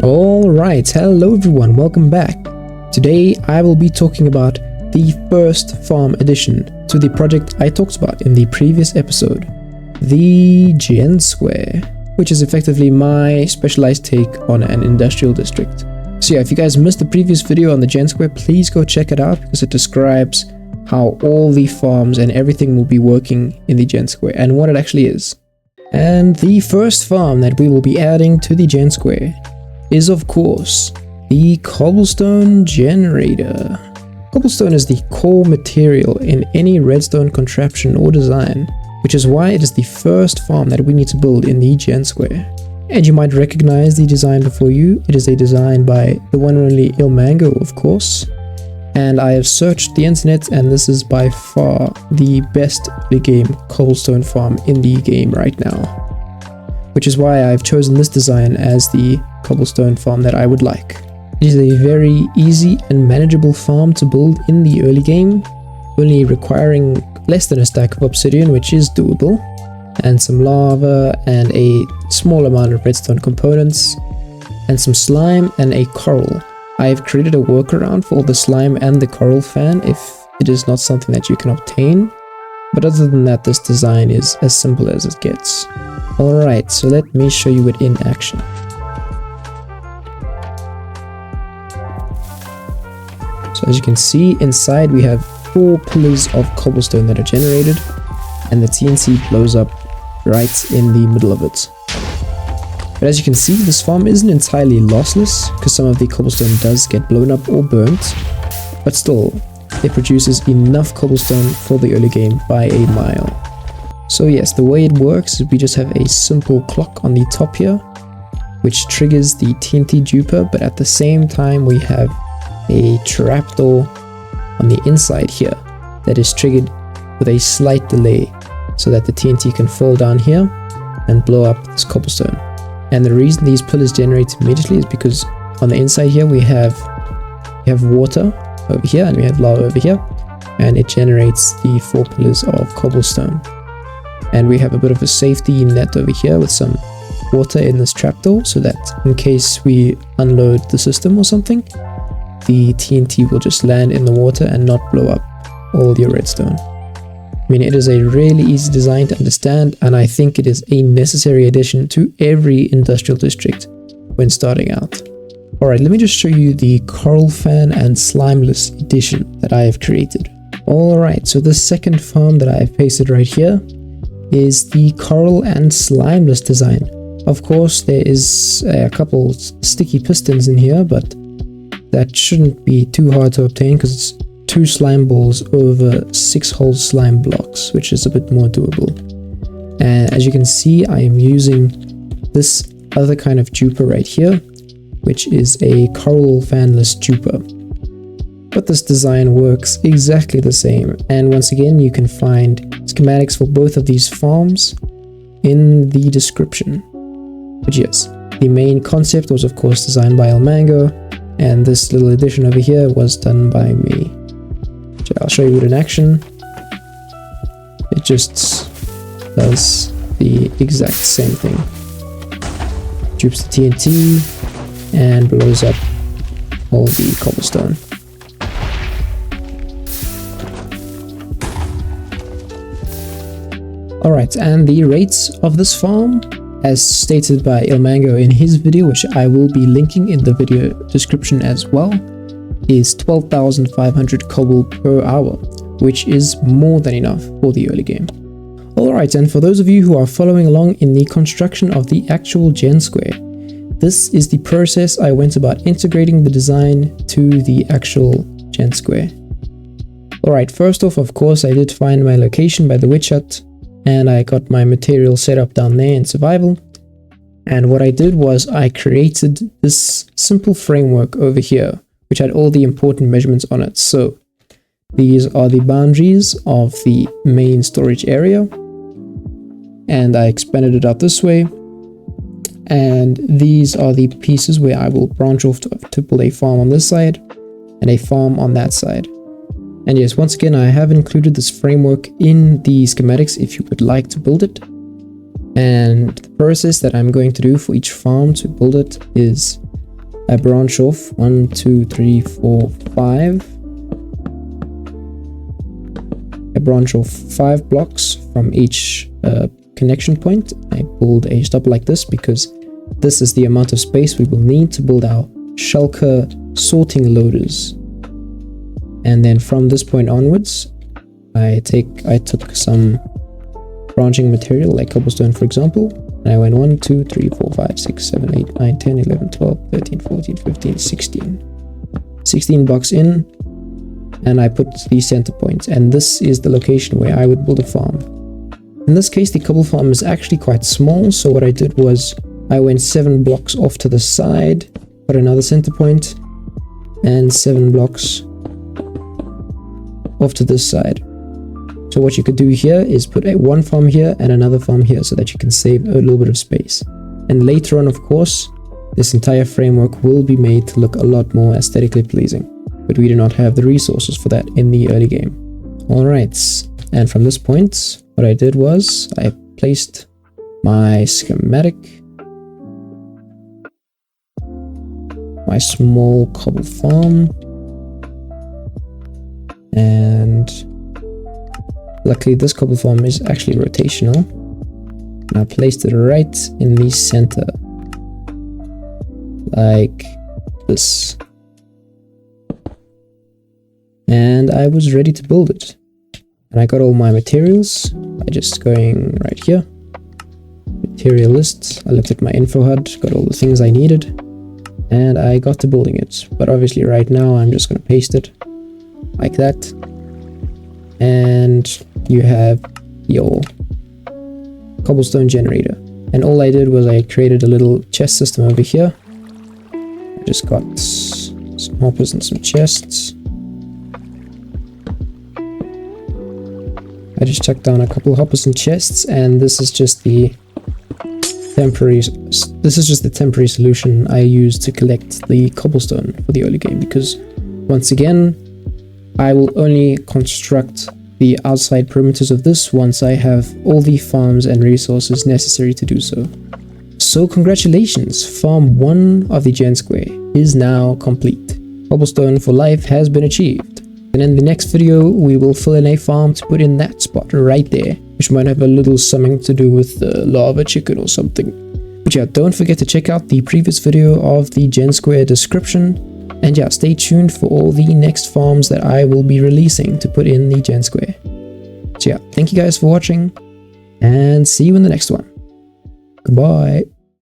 Alright, hello everyone, welcome back. Today I will be talking about the first farm addition to the project I talked about in the previous episode, the GenSquare, which is effectively my specialized take on an industrial district. So yeah, if you guys missed the previous video on the GenSquare, please go check it out because it describes how all the farms and everything will be working in the GenSquare and what it actually is. And the first farm that we will be adding to the GenSquare is of course the Cobblestone generator. Cobblestone is the core material in any redstone contraption or design, which is why it is the first farm that we need to build in the GenSquare. And you might recognize the design before you. It is a design by the one and only Ilmango, of course. And I have searched the internet, and this is by far the best early game cobblestone farm in the game right now. Which is why I've chosen this design as the cobblestone farm that I would like. It is a very easy and manageable farm to build in the early game, only requiring less than a stack of obsidian, which is doable, and some lava and a small amount of redstone components, and some slime and a coral. I have created a workaround for all the slime and the coral fan if it is not something that you can obtain, but other than that, this design is as simple as it gets. Alright, so let me show you it in action. So as you can see, inside we have 4 pillars of cobblestone that are generated, and the TNT blows up right in the middle of it. But as you can see, this farm isn't entirely lossless, because some of the cobblestone does get blown up or burnt, but still, it produces enough cobblestone for the early game by a mile. So yes, the way it works is we just have a simple clock on the top here, which triggers the TNT duper, but at the same time we have a trapdoor on the inside here that is triggered with a slight delay so that the TNT can fall down here and blow up this cobblestone. And the reason these pillars generate immediately is because on the inside here we have water over here and we have lava over here, and it generates the 4 pillars of cobblestone. And we have a bit of a safety net over here with some water in this trapdoor so that in case we unload the system or something, the TNT will just land in the water and not blow up all your redstone. I mean, it is a really easy design to understand, and I think it is a necessary addition to every industrial district when starting out. Alright, let me just show you the Coral Fan and Slimeless edition that I have created. Alright, so the second farm that I have pasted right here is the Coral and Slimeless design. Of course, there is a couple sticky pistons in here, but that shouldn't be too hard to obtain because it's 2 slime balls over 6 whole slime blocks, which is a bit more doable. And as you can see, I am using this other kind of duper right here, which is a coral fanless duper. But this design works exactly the same, and once again you can find schematics for both of these farms in the description. But yes, the main concept was of course designed by Ilmango, and this little addition over here was done by me. So I'll show you it in action. It just does the exact same thing. Dupes the TNT and blows up all the cobblestone. Alright, and the rates of this farm, as stated by Ilmango in his video, which I will be linking in the video description as well, is 12,500 cobble per hour, which is more than enough for the early game. Alright, and for those of you who are following along in the construction of the actual GenSquare, this is the process I went about integrating the design to the actual GenSquare. Alright, first off, of course, I did find my location by the witch hut, and I got my material set up down there in survival. And what I did was I created this simple framework over here, which had all the important measurements on it. So these are the boundaries of the main storage area, and I expanded it out this way. And these are the pieces where I will branch off to build a farm on this side and a farm on that side. And yes, once again, I have included this framework in the schematics if you would like to build it. And the process that I'm going to do for each farm to build it is I branch off 1, 2, 3, 4, 5. I branch off 5 blocks from each connection point. I build a stopper like this because this is the amount of space we will need to build our shulker sorting loaders. And then from this point onwards, I took some branching material like cobblestone, for example, and I went 1, 2, 3, 4, 5, 6, 7, 8, 9, 10, 11, 12, 13, 14, 15, 16 blocks in, and I put the center point, and this is the location where I would build a farm. In this case, the cobble farm is actually quite small, so what I did was I went 7 blocks off to the side, put another center point, and 7 blocks off to this side. So what you could do here is put one farm here and another farm here so that you can save a little bit of space. And later on, of course, this entire framework will be made to look a lot more aesthetically pleasing, but we do not have the resources for that in the early game. Alright, and from this point, what I did was I placed my schematic, my small cobble farm, and luckily this cobble farm is actually rotational, and I placed it right in the center like this, and I was ready to build it. And I got all my materials by just going right here, material list. I looked at my info HUD, got all the things I needed, and I got to building it. But obviously right now I'm just going to paste it like that, and you have your cobblestone generator. And all I did was I created a little chest system over here. I just got some hoppers and some chests. I just chucked down a couple of hoppers and chests, and this is just the temporary solution I use to collect the cobblestone for the early game, because once again I will only construct the outside perimeters of this once I have all the farms and resources necessary to do so. So congratulations, farm 1 of the GenSquare is now complete. Cobblestone for life has been achieved. And in the next video, we will fill in a farm to put in that spot right there, which might have a little something to do with the lava chicken or something. But yeah, don't forget to check out the previous video of the GenSquare description. And yeah, stay tuned for all the next farms that I will be releasing to put in the GenSquare. So yeah, thank you guys for watching, and see you in the next one. Goodbye.